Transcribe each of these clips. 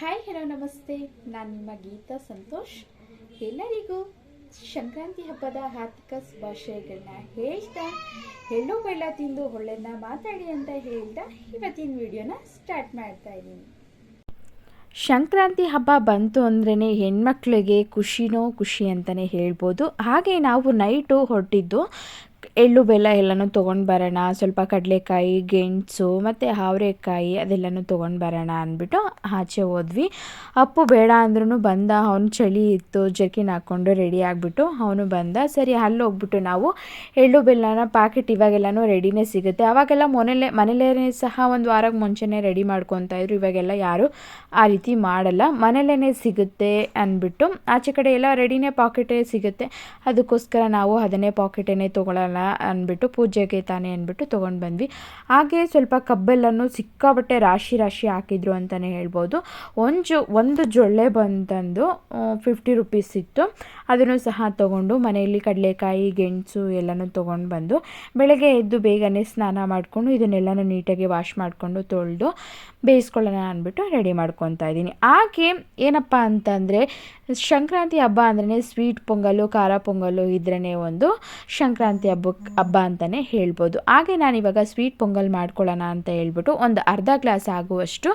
Hi hello ನಮಸ್ತೆ, ನಾನು ನಿಮ್ಮ ಗೀತಾ ಸಂತೋಷ್. ಎಲ್ಲರಿಗೂ ಸಂಕ್ರಾಂತಿ ಹಬ್ಬದ ಆರ್ಥಿಕ ಶುಭಾಶಯಗಳನ್ನ ಹೇಳ್ತಾ, ಎಳ್ಳು ಬೆಲ್ಲ ತಿಂದು ಒಳ್ಳೆಯನ್ನ ಮಾತಾಡಿ ಅಂತ ಹೇಳ್ತಾ ಇವತ್ತಿನ ವಿಡಿಯೋನ ಸ್ಟಾರ್ಟ್ ಮಾಡ್ತಾ ಇದ್ದೀನಿ. ಸಂಕ್ರಾಂತಿ ಹಬ್ಬ ಬಂತು ಅಂದ್ರೇ ಹೆಣ್ಮಕ್ಳಿಗೆ ಖುಷಿ ಅಂತಲೇ ಹೇಳ್ಬೋದು. ಹಾಗೆ ನಾವು ನೈಟು ಹೊರಟಿದ್ದು ಎಳ್ಳು ಬೆಲ್ಲ ಎಲ್ಲನೂ ತೊಗೊಂಡು ಬರೋಣ, ಸ್ವಲ್ಪ ಕಡಲೆಕಾಯಿ, ಗೆಣಸು ಮತ್ತು ಅವರೆಕಾಯಿ ಅದೆಲ್ಲನೂ ತೊಗೊಂಡು ಬರೋಣ ಅಂದ್ಬಿಟ್ಟು ಆಚೆ ಹೋದ್ವಿ. ಅಪ್ಪು ಬೇಡ ಅಂದ್ರೂ ಬಂದ. ಅವನು ಚಳಿ ಇತ್ತು, ಜರ್ಕಿನ್ ಹಾಕ್ಕೊಂಡು ರೆಡಿ ಆಗಿಬಿಟ್ಟು ಅವನು ಬಂದ. ಸರಿ ಅಲ್ಲಿ ಹೋಗ್ಬಿಟ್ಟು ನಾವು ಎಳ್ಳು ಬೆಲ್ಲನ ಪ್ಯಾಕೆಟ್ ಇವಾಗೆಲ್ಲನೂ ರೆಡಿನೇ ಸಿಗುತ್ತೆ. ಅವಾಗೆಲ್ಲ ಮನೇಲೇ ಸಹ ಒಂದು ವಾರಕ್ಕೆ ಮುಂಚೆನೇ ರೆಡಿ ಮಾಡ್ಕೊತಾಯಿದ್ರು. ಇವಾಗೆಲ್ಲ ಯಾರು ಆ ರೀತಿ ಮಾಡಲ್ಲ, ಮನೇಲೇ ಸಿಗುತ್ತೆ ಅಂದ್ಬಿಟ್ಟು ಆಚೆ ಕಡೆ ಎಲ್ಲ ರೆಡಿನೇ ಪಾಕೆಟೇ ಸಿಗುತ್ತೆ. ಅದಕ್ಕೋಸ್ಕರ ನಾವು ಅದನ್ನೇ ಪಾಕೆಟೇ ತೊಗೊಳ್ಳೋಣ ಅಂದ್ಬಿಟ್ಟು, ಪೂಜೆಗೆ ತಾನೇ ಅಂದ್ಬಿಟ್ಟು ತೊಗೊಂಡು ಬಂದ್ವಿ. ಹಾಗೆ ಸ್ವಲ್ಪ ಕಬ್ಬೆಲ್ಲನೂ ಸಿಕ್ಕಾಬಟ್ಟೆ ರಾಶಿ ಹಾಕಿದ್ರು ಅಂತಲೇ ಹೇಳ್ಬೋದು. ಒಂದು ಜೊಳ್ಳೆ ಬಂತಂದು 50 ರುಪೀಸ್ ಇತ್ತು. ಅದನ್ನು ಸಹ ತೊಗೊಂಡು ಮನೆಯಲ್ಲಿ ಕಡಲೆಕಾಯಿ, ಗೆಣಸು ಎಲ್ಲನೂ ತೊಗೊಂಡು ಬಂದು ಬೆಳಗ್ಗೆ ಎದ್ದು ಬೇಗನೆ ಸ್ನಾನ ಮಾಡಿಕೊಂಡು ಇದನ್ನೆಲ್ಲನೂ ನೀಟಾಗಿ ವಾಶ್ ಮಾಡಿಕೊಂಡು ತೊಳೆದು ಬೇಯಿಸ್ಕೊಳ್ಳೋಣ ಅಂದ್ಬಿಟ್ಟು ರೆಡಿ ಮಾಡ್ಕೊತಾ ಇದ್ದೀನಿ. ಹಾಗೆ ಏನಪ್ಪ ಅಂತಂದರೆ ಸಂಕ್ರಾಂತಿ ಹಬ್ಬ ಅಂದ್ರೇ ಸ್ವೀಟ್ ಪೊಂಗಲ್ಲು, ಖಾರ ಪೊಂಗಲ್ಲು ಇದ್ರೇ ಒಂದು ಸಂಕ್ರಾಂತಿ ಹಬ್ಬ ಅಂತಲೇ ಹೇಳ್ಬೋದು. ಹಾಗೆ ನಾನಿವಾಗ ಸ್ವೀಟ್ ಪೊಂಗಲ್ ಮಾಡ್ಕೊಳ್ಳೋಣ ಅಂತ ಹೇಳ್ಬಿಟ್ಟು ಒಂದು ಅರ್ಧ ಗ್ಲಾಸ್ ಆಗುವಷ್ಟು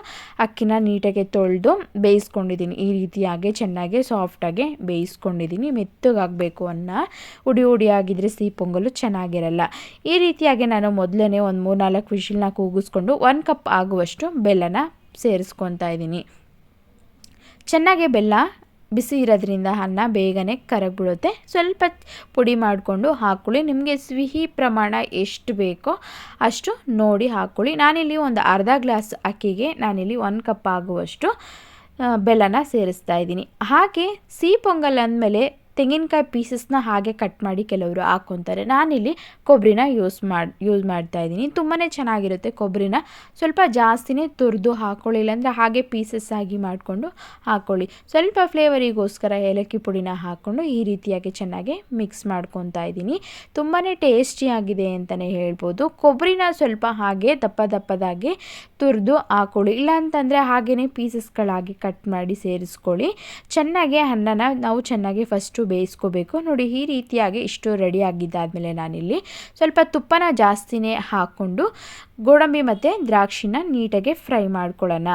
ಅಕ್ಕಿನ ನೀಟಾಗಿ ತೊಳೆದು ಬೇಯಿಸ್ಕೊಂಡಿದ್ದೀನಿ. ಈ ರೀತಿಯಾಗಿ ಚೆನ್ನಾಗಿ ಸಾಫ್ಟಾಗಿ ಬೇಯಿಸ್ಕೊಂಡಿದ್ದೀನಿ. ಮೆತ್ತಗಾಗಬೇಕು ಹುಡಿ ಆಗಿದ್ರೆ ಸಿಹಿ ಪೊಂಗಲು ಚೆನ್ನಾಗಿರಲ್ಲ. ಈ ರೀತಿಯಾಗಿ ನಾನು ಮೊದಲೇ ಒಂದು 3-4 ವಿಷಲ್ನ ಕೂಗಿಸ್ಕೊಂಡು 1 ಕಪ್ ಆಗುವಷ್ಟು ಬೆಲ್ಲನ ಸೇರಿಸ್ಕೊತಾ ಇದ್ದೀನಿ. ಚೆನ್ನಾಗಿ ಬೆಲ್ಲ ಬಿಸಿ ಇರೋದ್ರಿಂದ ಅನ್ನ ಬೇಗನೆ ಕರಗಿಬಿಡುತ್ತೆ. ಸ್ವಲ್ಪ ಪುಡಿ ಮಾಡಿಕೊಂಡು ಹಾಕ್ಕೊಳ್ಳಿ. ನಿಮಗೆ ಸಿಹಿ ಪ್ರಮಾಣ ಎಷ್ಟು ಬೇಕೋ ಅಷ್ಟು ನೋಡಿ ಹಾಕ್ಕೊಳ್ಳಿ. ನಾನಿಲ್ಲಿ ಒಂದು ಅರ್ಧ ಗ್ಲಾಸ್ ಅಕ್ಕಿಗೆ ನಾನಿಲ್ಲಿ 1 ಕಪ್ ಆಗುವಷ್ಟು ಬೆಲ್ಲನ ಸೇರಿಸ್ತಾ ಇದ್ದೀನಿ. ಹಾಗೆ ಸಿಹಿ ಪೊಂಗಲ್ ಅಂದಮೇಲೆ ತೆಂಗಿನಕಾಯಿ ಪೀಸಸ್ನ ಹಾಗೆ ಕಟ್ ಮಾಡಿ ಕೆಲವರು ಹಾಕ್ಕೊತಾರೆ. ನಾನಿಲ್ಲಿ ಕೊಬ್ಬರಿನ ಯೂಸ್ ಮಾಡ್ತಾ ಇದ್ದೀನಿ. ತುಂಬಾ ಚೆನ್ನಾಗಿರುತ್ತೆ. ಕೊಬ್ಬರಿನ ಸ್ವಲ್ಪ ಜಾಸ್ತಿನೇ ತುರಿದು ಹಾಕ್ಕೊಳ್ಳಿ, ಇಲ್ಲಾಂದರೆ ಹಾಗೆ ಪೀಸಸ್ ಆಗಿ ಮಾಡಿಕೊಂಡು ಹಾಕ್ಕೊಳ್ಳಿ. ಸ್ವಲ್ಪ ಫ್ಲೇವರಿಗೋಸ್ಕರ ಏಲಕ್ಕಿ ಪುಡಿನ ಹಾಕ್ಕೊಂಡು ಈ ರೀತಿಯಾಗಿ ಚೆನ್ನಾಗಿ ಮಿಕ್ಸ್ ಮಾಡ್ಕೊತಾ ಇದ್ದೀನಿ. ತುಂಬಾ ಟೇಸ್ಟಿಯಾಗಿದೆ ಅಂತಲೇ ಹೇಳ್ಬೋದು. ಕೊಬ್ಬರಿನ ಸ್ವಲ್ಪ ಹಾಗೆ ದಪ್ಪದಾಗಿ ತುರಿದು ಹಾಕ್ಕೊಳ್ಳಿ, ಇಲ್ಲಾಂತಂದರೆ ಹಾಗೆಯೇ ಪೀಸಸ್ಗಳಾಗಿ ಕಟ್ ಮಾಡಿ ಸೇರಿಸ್ಕೊಳ್ಳಿ. ಚೆನ್ನಾಗಿ ಅನ್ನನ ನಾವು ಚೆನ್ನಾಗಿ ಫಸ್ಟು ಬೇಯಿಸ್ಕೋಬೇಕು. ನೋಡಿ, ಈ ರೀತಿಯಾಗಿ ಇಷ್ಟು ರೆಡಿ ಆಗಿದ್ದಾದಮೇಲೆ ನಾನಿಲ್ಲಿ ಸ್ವಲ್ಪ ತುಪ್ಪನ ಜಾಸ್ತಿನೇ ಹಾಕ್ಕೊಂಡು ಗೋಡಂಬಿ ಮತ್ತು ದ್ರಾಕ್ಷಿನ ನೀಟಾಗಿ ಫ್ರೈ ಮಾಡ್ಕೊಳ್ಳೋಣ.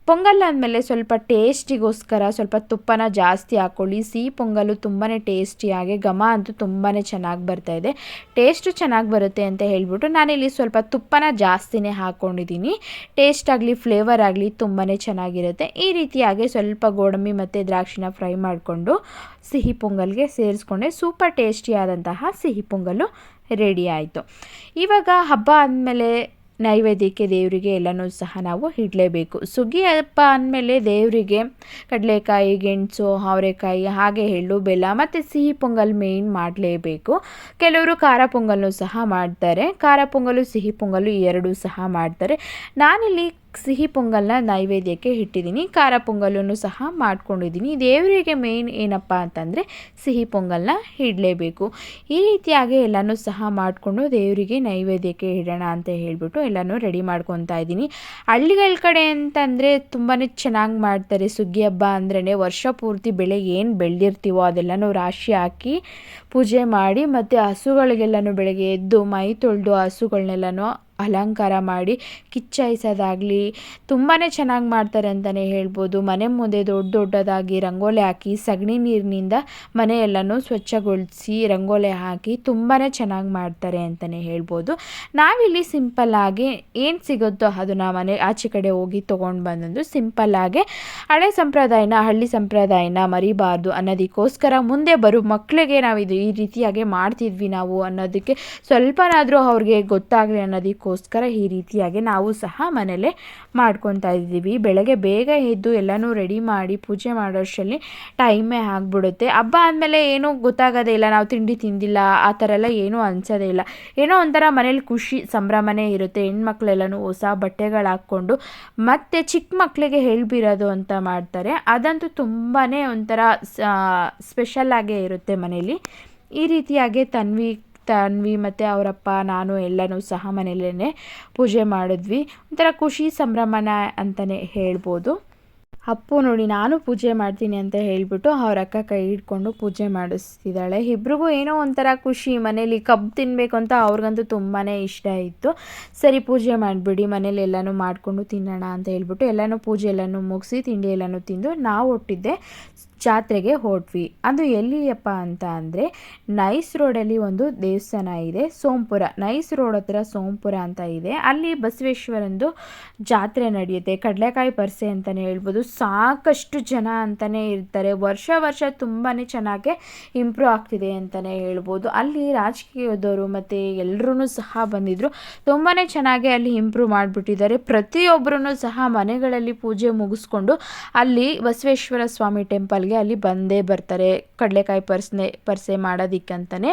ಪೊಂಗಲ್ ಅಂದಮೇಲೆ ಸ್ವಲ್ಪ ಟೇಸ್ಟಿಗೋಸ್ಕರ ಸ್ವಲ್ಪ ತುಪ್ಪನ ಜಾಸ್ತಿ ಹಾಕ್ಕೊಳ್ಳಿ. ಸಿಹಿ ಪೊಂಗಲು ತುಂಬಾ ಟೇಸ್ಟಿಯಾಗಿ ಘಮ ಅಂತೂ ತುಂಬಾ ಚೆನ್ನಾಗಿ ಬರ್ತಾಯಿದೆ. ಟೇಸ್ಟು ಚೆನ್ನಾಗಿ ಬರುತ್ತೆ ಅಂತ ಹೇಳ್ಬಿಟ್ಟು ನಾನಿಲ್ಲಿ ಸ್ವಲ್ಪ ತುಪ್ಪನ ಜಾಸ್ತಿನೇ ಹಾಕ್ಕೊಂಡಿದ್ದೀನಿ. ಟೇಸ್ಟ್ ಆಗಲಿ ಫ್ಲೇವರ್ ಆಗಲಿ ತುಂಬಾ ಚೆನ್ನಾಗಿರುತ್ತೆ. ಈ ರೀತಿಯಾಗಿ ಸ್ವಲ್ಪ ಗೋಡಂಬಿ ಮತ್ತು ದ್ರಾಕ್ಷಿನ ಫ್ರೈ ಮಾಡಿಕೊಂಡು ಸಿಹಿ ಪೊಂಗಲ್ಗೆ ಸೇರಿಸ್ಕೊಂಡೆ ಸೂಪರ್ ಟೇಸ್ಟಿಯಾದಂತಹ ಸಿಹಿ ಪೊಂಗಲು ರೆಡಿ ಆಯಿತು. ಇವಾಗ ಹಬ್ಬ ಅಂದಮೇಲೆ ನೈವೇದ್ಯಕ್ಕೆ ದೇವರಿಗೆ ಎಲ್ಲನೂ ಸಹ ನಾವು ಇಡಲೇಬೇಕು. ಸುಗ್ಗಿ ಹಬ್ಬ ಅಂದಮೇಲೆ ದೇವರಿಗೆ ಕಡಲೆಕಾಯಿ, ಗೆಣಸು, ಅವರೆಕಾಯಿ, ಹಾಗೆ ಎಳ್ಳು ಬೆಲ್ಲ ಮತ್ತು ಸಿಹಿ ಪೊಂಗಲ್ ಮೇಯ್ನ್ ಮಾಡಲೇಬೇಕು. ಕೆಲವರು ಖಾರ ಪೊಂಗಲ್ನೂ ಸಹ ಮಾಡ್ತಾರೆ. ಖಾರ ಪೊಂಗಲು, ಸಿಹಿ ಪೊಂಗಲು ಎರಡೂ ಸಹ ಮಾಡ್ತಾರೆ. ನಾನಿಲ್ಲಿ ಸಿಹಿ ಪೊಂಗಲ್ನ ನೈವೇದ್ಯಕ್ಕೆ ಇಟ್ಟಿದ್ದೀನಿ. ಖಾರ ಪೊಂಗಲನ್ನು ಸಹ ಮಾಡ್ಕೊಂಡಿದ್ದೀನಿ. ದೇವರಿಗೆ ಮೇಯ್ನ್ ಏನಪ್ಪ ಅಂತಂದರೆ ಸಿಹಿ ಪೊಂಗಲ್ನ ಇಡಲೇಬೇಕು. ಈ ರೀತಿಯಾಗಿ ಎಲ್ಲನೂ ಸಹ ಮಾಡಿಕೊಂಡು ದೇವರಿಗೆ ನೈವೇದ್ಯಕ್ಕೆ ಇಡೋಣ ಅಂತ ಹೇಳ್ಬಿಟ್ಟು ಎಲ್ಲನೂ ರೆಡಿ ಮಾಡ್ಕೊತಾ ಇದ್ದೀನಿ. ಹಳ್ಳಿಗಳ ಕಡೆ ಅಂತಂದರೆ ತುಂಬಾ ಚೆನ್ನಾಗಿ ಮಾಡ್ತಾರೆ. ಸುಗ್ಗಿ ಹಬ್ಬ ಅಂದ್ರೇ ವರ್ಷ ಪೂರ್ತಿ ಬೆಳೆ ಏನು ಬೆಳೆದಿರ್ತೀವೋ ಅದೆಲ್ಲನೂ ರಾಶಿ ಹಾಕಿ ಪೂಜೆ ಮಾಡಿ ಮತ್ತು ಹಸುಗಳಿಗೆಲ್ಲನೂ ಬೆಳಗ್ಗೆ ಎದ್ದು ಮೈ ತೊಳೆದು ಹಸುಗಳನ್ನೆಲ್ಲನೂ ಅಲಂಕಾರ ಮಾಡಿ ಕಿಚ್ಚಾಯಿಸೋದಾಗಲಿ ತುಂಬಾ ಚೆನ್ನಾಗಿ ಮಾಡ್ತಾರೆ ಅಂತಲೇ ಹೇಳ್ಬೋದು. ಮನೆ ಮುಂದೆ ದೊಡ್ಡದಾಗಿ ರಂಗೋಲಿ ಹಾಕಿ ಸಗಣಿ ನೀರಿನಿಂದ ಮನೆಯೆಲ್ಲನೂ ಸ್ವಚ್ಛಗೊಳಿಸಿ ರಂಗೋಲಿ ಹಾಕಿ ತುಂಬಾ ಚೆನ್ನಾಗಿ ಮಾಡ್ತಾರೆ ಅಂತಲೇ ಹೇಳ್ಬೋದು. ನಾವಿಲ್ಲಿ ಸಿಂಪಲ್ಲಾಗಿ ಏನು ಸಿಗುತ್ತೋ ಅದನ್ನು ಮನೆ ಆಚೆ ಕಡೆ ಹೋಗಿ ತೊಗೊಂಡು ಬಂದು ಸಿಂಪಲ್ಲಾಗಿ ಹಳೆ ಸಂಪ್ರದಾಯನ, ಹಳ್ಳಿ ಸಂಪ್ರದಾಯನ ಮರಿಬಾರ್ದು ಅನ್ನೋದಕ್ಕೋಸ್ಕರ ಮುಂದೆ ಬರೋ ಮಕ್ಕಳಿಗೆ ನಾವು ಈ ರೀತಿಯಾಗಿ ಮಾಡ್ತಿದ್ವಿ ನಾವು ಅನ್ನೋದಕ್ಕೆ ಸ್ವಲ್ಪನಾದರೂ ಅವ್ರಿಗೆ ಗೊತ್ತಾಗಲಿ ಅನ್ನೋದಕ್ಕೋಸ್ಕರ ಈ ರೀತಿಯಾಗಿ ನಾವು ಸಹ ಮನೇಲೆ ಮಾಡ್ಕೊತಾ ಇದ್ದೀವಿ. ಬೆಳಗ್ಗೆ ಬೇಗ ಎದ್ದು ಎಲ್ಲನೂ ರೆಡಿ ಮಾಡಿ ಪೂಜೆ ಮಾಡೋಷ್ಟರಲ್ಲಿ ಟೈಮೇ ಆಗಿಬಿಡುತ್ತೆ. ಹಬ್ಬ ಆದಮೇಲೆ ಏನೂ ಗೊತ್ತಾಗೋದೇ ಇಲ್ಲ, ನಾವು ತಿಂಡಿ ತಿಂದಿಲ್ಲ ಆ ಥರ ಎಲ್ಲ ಏನೂ ಅನಿಸೋದೇ ಇಲ್ಲ. ಏನೋ ಒಂಥರ ಮನೇಲಿ ಖುಷಿ ಸಂಭ್ರಮನೇ ಇರುತ್ತೆ. ಹೆಣ್ಮಕ್ಳೆಲ್ಲನೂ ಹೊಸ ಬಟ್ಟೆಗಳು ಹಾಕ್ಕೊಂಡು ಮತ್ತು ಚಿಕ್ಕ ಮಕ್ಕಳಿಗೆ ಹೇಳ್ಬಿರೋದು ಅಂತ ಮಾಡ್ತಾರೆ. ಅದಂತೂ ತುಂಬಾ ಒಂಥರ ಸ್ಪೆಷಲ್ಲಾಗೇ ಇರುತ್ತೆ ಮನೇಲಿ. ಈ ರೀತಿಯಾಗಿ ತನ್ವಿ ಮತ್ತು ಅವರಪ್ಪ ನಾನು ಎಲ್ಲನೂ ಸಹ ಮನೆಯಲ್ಲೇ ಪೂಜೆ ಮಾಡಿದ್ವಿ. ಒಂಥರ ಖುಷಿ ಸಂಭ್ರಮನ ಅಂತಲೇ ಹೇಳ್ಬೋದು. ಅಪ್ಪು ನೋಡಿ ನಾನು ಪೂಜೆ ಮಾಡ್ತೀನಿ ಅಂತ ಹೇಳಿಬಿಟ್ಟು ಅವ್ರ ಅಕ್ಕ ಕೈ ಹಿಡ್ಕೊಂಡು ಪೂಜೆ ಮಾಡಿಸ್ತಿದ್ದಾಳೆ. ಇಬ್ರಿಗೂ ಏನೋ ಒಂಥರ ಖುಷಿ, ಮನೇಲಿ ಕಬ್ಬು ತಿನ್ನಬೇಕು ಅಂತ ಅವ್ರಿಗಂತೂ ತುಂಬಾ ಇಷ್ಟ ಇತ್ತು. ಸರಿ ಪೂಜೆ ಮಾಡಿಬಿಡಿ, ಮನೇಲಿ ಎಲ್ಲನೂ ಮಾಡಿಕೊಂಡು ತಿನ್ನೋಣ ಅಂತ ಹೇಳ್ಬಿಟ್ಟು ಎಲ್ಲನೂ ಪೂಜೆ ಎಲ್ಲನೂ ಮುಗಿಸಿ ತಿಂಡಿ ಎಲ್ಲನೂ ತಿಂದು ನಾವು ಹೊಟ್ಟಿದ್ದೆ ಜಾತ್ರೆಗೆ ಹೊರಟ್ವಿ. ಅದು ಎಲ್ಲಿಯಪ್ಪ ಅಂತ ಅಂದರೆ ನೈಸ್ ರೋಡಲ್ಲಿ ಒಂದು ದೇವಸ್ಥಾನ ಇದೆ, ಸೋಂಪುರ. ನೈಸ್ ರೋಡ್ ಹತ್ರ ಸೋಂಪುರ ಅಂತ ಇದೆ. ಅಲ್ಲಿ ಬಸವೇಶ್ವರಂದು ಜಾತ್ರೆ ನಡೆಯುತ್ತೆ. ಕಡಲೆಕಾಯಿ ಪರಿಸೆ ಅಂತಲೇ ಹೇಳ್ಬೋದು. ಸಾಕಷ್ಟು ಜನ ಅಂತಲೇ ಇರ್ತಾರೆ. ವರ್ಷ ತುಂಬಾ ಚೆನ್ನಾಗಿ ಇಂಪ್ರೂವ್ ಆಗ್ತಿದೆ ಅಂತಲೇ ಹೇಳ್ಬೋದು. ಅಲ್ಲಿ ರಾಜಕೀಯದವರು ಮತ್ತು ಎಲ್ಲರೂ ಸಹ ಬಂದಿದ್ದರು. ತುಂಬಾ ಚೆನ್ನಾಗಿ ಅಲ್ಲಿ ಇಂಪ್ರೂವ್ ಮಾಡಿಬಿಟ್ಟಿದ್ದಾರೆ. ಪ್ರತಿಯೊಬ್ಬರೂ ಸಹ ಮನೆಗಳಲ್ಲಿ ಪೂಜೆ ಮುಗಿಸ್ಕೊಂಡು ಅಲ್ಲಿ ಬಸವೇಶ್ವರ ಸ್ವಾಮಿ ಟೆಂಪಲ್ಗೆ ಅಲ್ಲಿ ಬಂದೇ ಬರ್ತಾರೆ. ಕಡಲೆಕಾಯಿ ಪರಿಸೆ ಮಾಡೋದಕ್ಕಂತಲೇ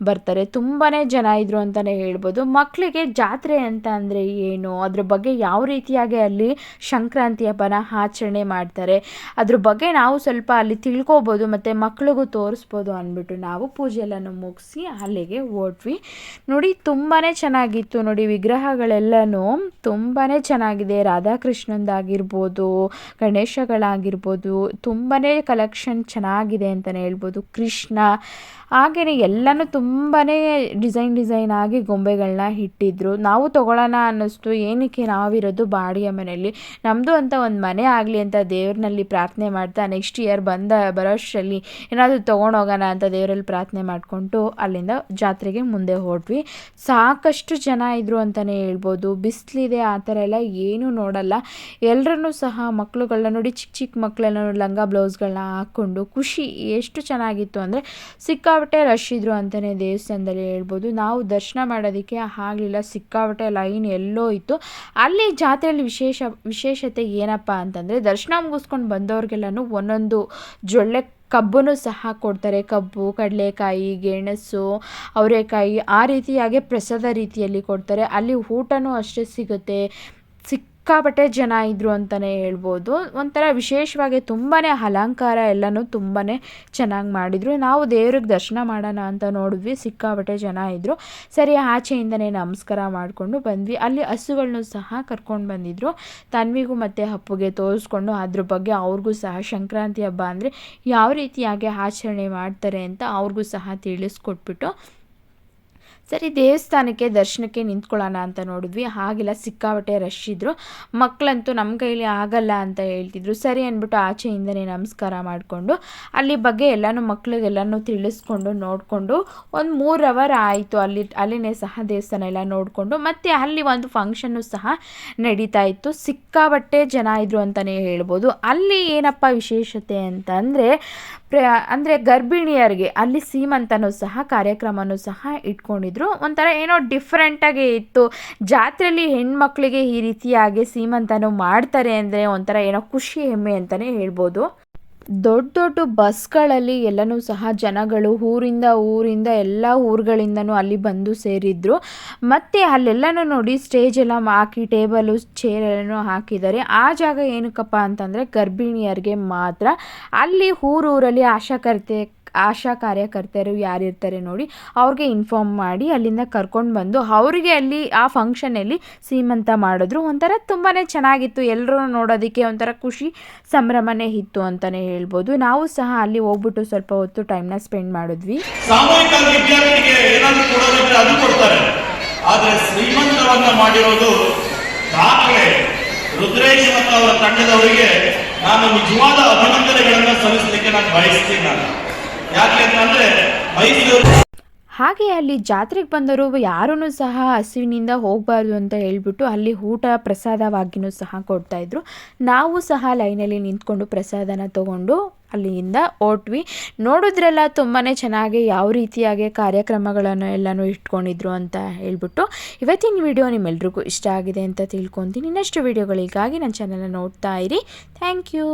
ಬರ್ತಾರೆ. ತುಂಬಾ ಜನ ಇದ್ರು ಅಂತಲೇ ಹೇಳ್ಬೋದು. ಮಕ್ಕಳಿಗೆ ಜಾತ್ರೆ ಅಂತ ಅಂದರೆ ಏನು, ಅದ್ರ ಬಗ್ಗೆ ಯಾವ ರೀತಿಯಾಗಿ ಅಲ್ಲಿ ಸಂಕ್ರಾಂತಿ ಹಬ್ಬನ ಆಚರಣೆ ಮಾಡ್ತಾರೆ, ಅದ್ರ ಬಗ್ಗೆ ನಾವು ಸ್ವಲ್ಪ ಅಲ್ಲಿ ತಿಳ್ಕೊಬೋದು ಮತ್ತು ಮಕ್ಳಿಗೂ ತೋರಿಸ್ಬೋದು ಅಂದ್ಬಿಟ್ಟು ನಾವು ಪೂಜೆ ಎಲ್ಲನೂ ಮುಗಿಸಿ ಅಲ್ಲಿಗೆ ಹೊರಟ್ವಿ. ನೋಡಿ ತುಂಬಾ ಚೆನ್ನಾಗಿತ್ತು. ನೋಡಿ ವಿಗ್ರಹಗಳೆಲ್ಲನೂ ತುಂಬಾ ಚೆನ್ನಾಗಿದೆ. ರಾಧಾಕೃಷ್ಣಂದಾಗಿರ್ಬೋದು, ಗಣೇಶಗಳಾಗಿರ್ಬೋದು, ತುಂಬಾ ಕಲೆಕ್ಷನ್ ಚೆನ್ನಾಗಿದೆ ಅಂತಲೇ ಹೇಳ್ಬೋದು. ಕೃಷ್ಣ ಹಾಗೆಯೇ ಎಲ್ಲನೂ ತುಂಬಾ ಡಿಸೈನ್ ಆಗಿ ಗೊಂಬೆಗಳನ್ನ ಇಟ್ಟಿದ್ರು. ನಾವು ತೊಗೊಳ್ಳೋಣ ಅನ್ನಿಸ್ತು. ಏನಕ್ಕೆ ನಾವಿರೋದು ಬಾಡಿಗೆ ಮನೆಯಲ್ಲಿ, ನಮ್ಮದು ಅಂತ ಒಂದು ಮನೆ ಆಗಲಿ ಅಂತ ದೇವ್ರನಲ್ಲಿ ಪ್ರಾರ್ಥನೆ ಮಾಡ್ತಾ ನೆಕ್ಸ್ಟ್ ಇಯರ್ ಬರೋಷ್ಟರಲ್ಲಿ ಏನಾದರೂ ತೊಗೊಂಡೋಗೋಣ ಅಂತ ದೇವರಲ್ಲಿ ಪ್ರಾರ್ಥನೆ ಮಾಡಿಕೊಂಡು ಅಲ್ಲಿಂದ ಜಾತ್ರೆಗೆ ಮುಂದೆ ಹೊರಟ್ವಿ. ಸಾಕಷ್ಟು ಜನ ಇದ್ದರು ಅಂತಲೇ ಹೇಳ್ಬೋದು. ಬಿಸಿಲಿದೆ ಆ ಥರ ಎಲ್ಲ ಏನೂ ನೋಡಲ್ಲ. ಎಲ್ಲರನ್ನೂ ಸಹ ಮಕ್ಕಳುಗಳನ್ನ ನೋಡಿ, ಚಿಕ್ಕ ಮಕ್ಕಳೆಲ್ಲ ಲಂಗ ಬ್ಲೌಸ್ಗಳನ್ನ ಹಾಕ್ಕೊಂಡು ಖುಷಿ. ಎಷ್ಟು ಚೆನ್ನಾಗಿತ್ತು ಅಂದರೆ ಸಿಕ್ಕಾಪಟ್ಟೆ ರಶ್ ಇದ್ರು ಅಂತಲೇ ದೇವಸ್ಥಾನದಲ್ಲಿ ಹೇಳ್ಬೋದು. ನಾವು ದರ್ಶನ ಮಾಡೋದಕ್ಕೆ ಆಗಲಿಲ್ಲ, ಸಿಕ್ಕಾಪಟ್ಟೆ ಲೈನ್ ಎಲ್ಲೋ ಇತ್ತು. ಅಲ್ಲಿ ಜಾತ್ರೆಯಲ್ಲಿ ವಿಶೇಷತೆ ಏನಪ್ಪ ಅಂತಂದರೆ ದರ್ಶನ ಮುಗಿಸ್ಕೊಂಡು ಬಂದವ್ರಿಗೆಲ್ಲನೂ ಒಂದೊಂದು ಜೊಳ್ಳೆ ಕಬ್ಬನ್ನು ಸಹ ಕೊಡ್ತಾರೆ. ಕಬ್ಬು, ಕಡಲೆಕಾಯಿ, ಗೆಣಸು, ಅವರೆಕಾಯಿ ಆ ರೀತಿಯಾಗಿ ಪ್ರಸಾದ ರೀತಿಯಲ್ಲಿ ಕೊಡ್ತಾರೆ. ಅಲ್ಲಿ ಊಟನೂ ಅಷ್ಟೇ ಸಿಗುತ್ತೆ. ಸಿಕ್ಕಾಪಟ್ಟೆ ಜನ ಇದ್ದರು ಅಂತಲೇ ಹೇಳ್ಬೋದು. ಒಂಥರ ವಿಶೇಷವಾಗಿ ತುಂಬಾ ಅಲಂಕಾರ ಎಲ್ಲನೂ ತುಂಬಾ ಚೆನ್ನಾಗಿ ಮಾಡಿದರು. ನಾವು ದೇವ್ರಿಗೆ ದರ್ಶನ ಮಾಡೋಣ ಅಂತ ನೋಡಿದ್ವಿ, ಸಿಕ್ಕಾಪಟ್ಟೆ ಜನ ಇದ್ದರು. ಸರಿ ಆಚೆಯಿಂದನೇ ನಮಸ್ಕಾರ ಮಾಡಿಕೊಂಡು ಬಂದ್ವಿ. ಅಲ್ಲಿ ಹಸುಗಳನ್ನೂ ಸಹ ಕರ್ಕೊಂಡು ಬಂದಿದ್ದರು. ತನ್ವಿಗೂ ಮತ್ತು ಅಪ್ಪುಗೆ ತೋರಿಸ್ಕೊಂಡು ಅದ್ರ ಬಗ್ಗೆ ಅವ್ರಿಗೂ ಸಹ ಸಂಕ್ರಾಂತಿ ಹಬ್ಬ ಅಂದರೆ ಯಾವ ರೀತಿಯಾಗಿ ಆಚರಣೆ ಮಾಡ್ತಾರೆ ಅಂತ ಅವ್ರಿಗೂ ಸಹ ತಿಳಿಸ್ಕೊಟ್ಬಿಟ್ಟು ಸರಿ ದೇವಸ್ಥಾನಕ್ಕೆ ದರ್ಶನಕ್ಕೆ ನಿಂತ್ಕೊಳ್ಳೋಣ ಅಂತ ನೋಡಿದ್ವಿ. ಹಾಗೆಲ್ಲ ಸಿಕ್ಕಾಪಟ್ಟೆ ರಶ್ ಇದ್ದರು. ಮಕ್ಕಳಂತೂ ನಮ್ಮ ಕೈಲಿ ಆಗಲ್ಲ ಅಂತ ಹೇಳ್ತಿದ್ರು. ಸರಿ ಅಂದ್ಬಿಟ್ಟು ಆಚೆಯಿಂದನೇ ನಮಸ್ಕಾರ ಮಾಡಿಕೊಂಡು ಅಲ್ಲಿ ಬಗ್ಗೆ ಎಲ್ಲನೂ ಮಕ್ಕಳಿಗೆಲ್ಲನೂ ತಿಳಿಸ್ಕೊಂಡು ನೋಡಿಕೊಂಡು ಒಂದು 3 ಅವರ್ ಆಯಿತು. ಅಲ್ಲಿನೇ ಸಹ ದೇವಸ್ಥಾನ ಎಲ್ಲ ನೋಡಿಕೊಂಡು ಮತ್ತು ಅಲ್ಲಿ ಒಂದು ಫಂಕ್ಷನ್ನು ಸಹ ನಡೀತಾ ಇತ್ತು. ಸಿಕ್ಕಾಪಟ್ಟೆ ಜನ ಇದ್ದರು ಅಂತಲೇ ಹೇಳ್ಬೋದು. ಅಲ್ಲಿ ಏನಪ್ಪ ವಿಶೇಷತೆ ಅಂತಂದರೆ ಗರ್ಭಿಣಿಯರಿಗೆ ಅಲ್ಲಿ ಸೀಮಂತನೂ ಸಹ ಕಾರ್ಯಕ್ರಮನೂ ಸಹ ಇಟ್ಕೊಂಡಿದ್ರು. ಒಂಥರ ಏನೋ ಡಿಫ್ರೆಂಟಾಗಿ ಇತ್ತು. ಜಾತ್ರೆಯಲ್ಲಿ ಹೆಣ್ಮಕ್ಳಿಗೆ ಈ ರೀತಿಯಾಗಿ ಸೀಮಂತನೂ ಮಾಡ್ತಾರೆ ಅಂದರೆ ಒಂಥರ ಏನೋ ಖುಷಿ, ಹೆಮ್ಮೆ ಅಂತಲೇ ಹೇಳ್ಬೋದು. ದೊಡ್ಡ ಬಸ್ಗಳಲ್ಲಿ ಎಲ್ಲನೂ ಸಹ ಜನಗಳು ಊರಿಂದ ಎಲ್ಲ ಊರುಗಳಿಂದನೂ ಅಲ್ಲಿ ಬಂದು ಸೇರಿದ್ರು. ಮತ್ತು ಅಲ್ಲೆಲ್ಲನೂ ನೋಡಿ ಸ್ಟೇಜ್ ಎಲ್ಲ ಹಾಕಿ ಟೇಬಲು ಚೇರ್ ಎಲ್ಲನೂ ಹಾಕಿದ್ದಾರೆ. ಆ ಜಾಗ ಏನಕ್ಕಪ್ಪ ಅಂತಂದರೆ ಗರ್ಭಿಣಿಯರಿಗೆ ಮಾತ್ರ. ಅಲ್ಲಿ ಊರಲ್ಲಿ ಆಶಾ ಕಾರ್ಯಕರ್ತರು ಯಾರಿರ್ತಾರೆ ನೋಡಿ ಅವ್ರಿಗೆ ಇನ್ಫಾರ್ಮ್ ಮಾಡಿ ಅಲ್ಲಿಂದ ಕರ್ಕೊಂಡು ಬಂದು ಅವರಿಗೆ ಅಲ್ಲಿ ಆ ಫಂಕ್ಷನಲ್ಲಿ ಸೀಮಂತ ಮಾಡಿದ್ರು. ಒಂಥರ ತುಂಬಾ ಚೆನ್ನಾಗಿತ್ತು. ಎಲ್ಲರೂ ನೋಡೋದಕ್ಕೆ ಒಂಥರ ಖುಷಿ ಸಂಭ್ರಮನೇ ಇತ್ತು ಅಂತಲೇ ಹೇಳ್ಬೋದು. ನಾವು ಸಹ ಅಲ್ಲಿ ಹೋಗ್ಬಿಟ್ಟು ಸ್ವಲ್ಪ ಹೊತ್ತು ಟೈಮ್ನ ಸ್ಪೆಂಡ್ ಮಾಡಿದ್ವಿ. ಸಾಮೂಹಿಕ ವಿದ್ಯಾರ್ಥಿಗೆ ಏನಾದರೂ ಕೊಡೋದಿದ್ರೆ ಅದು ಕೊಡ್ತಾರೆ, ಆದರೆ ಶ್ರೀಮಂತವನ್ನ ಮಾಡಿರೋದು ದಾಖಲೆ. ರುದ್ರೇಶ್ ಮತ್ತು ಅವರ ತಂಡದವರಿಗೆ ನಾನು ನಿಜವಾದ ಅಭಿನಂದನೆಗಳನ್ನು ಸಲ್ಲಿಸಲಿಕ್ಕೆ ನಾನು ಬಯಸ್ತೀನಿ. ಯಾಕೆ ಅಂತಂದ್ರೆ ಮೈಸೂರು ಹಾಗೆ ಅಲ್ಲಿ ಜಾತ್ರೆಗೆ ಬಂದವರು ಯಾರೂ ಸಹ ಹಸಿವಿನಿಂದ ಹೋಗಬಾರ್ದು ಅಂತ ಹೇಳ್ಬಿಟ್ಟು ಅಲ್ಲಿ ಊಟ ಪ್ರಸಾದವಾಗಿಯೂ ಸಹ ಕೊಡ್ತಾಯಿದ್ರು. ನಾವು ಸಹ ಲೈನಲ್ಲಿ ನಿಂತ್ಕೊಂಡು ಪ್ರಸಾದನ ತೊಗೊಂಡು ಅಲ್ಲಿಂದ ಹೊರಟ್ವಿ. ನೋಡಿದ್ರೆಲ್ಲ ತುಂಬಾ ಚೆನ್ನಾಗಿ ಯಾವ ರೀತಿಯಾಗಿ ಕಾರ್ಯಕ್ರಮಗಳನ್ನು ಎಲ್ಲನೂ ಇಟ್ಕೊಂಡಿದ್ರು ಅಂತ ಹೇಳ್ಬಿಟ್ಟು ಇವತ್ತಿನ ವಿಡಿಯೋ ನಿಮ್ಮೆಲ್ರಿಗೂ ಇಷ್ಟ ಆಗಿದೆ ಅಂತ ತಿಳ್ಕೊತೀನಿ. ಇನ್ನಷ್ಟು ವಿಡಿಯೋಗಳಿಗಾಗಿ ನನ್ನ ಚಾನಲ್ನ ನೋಡ್ತಾ ಇರಿ. Thank you.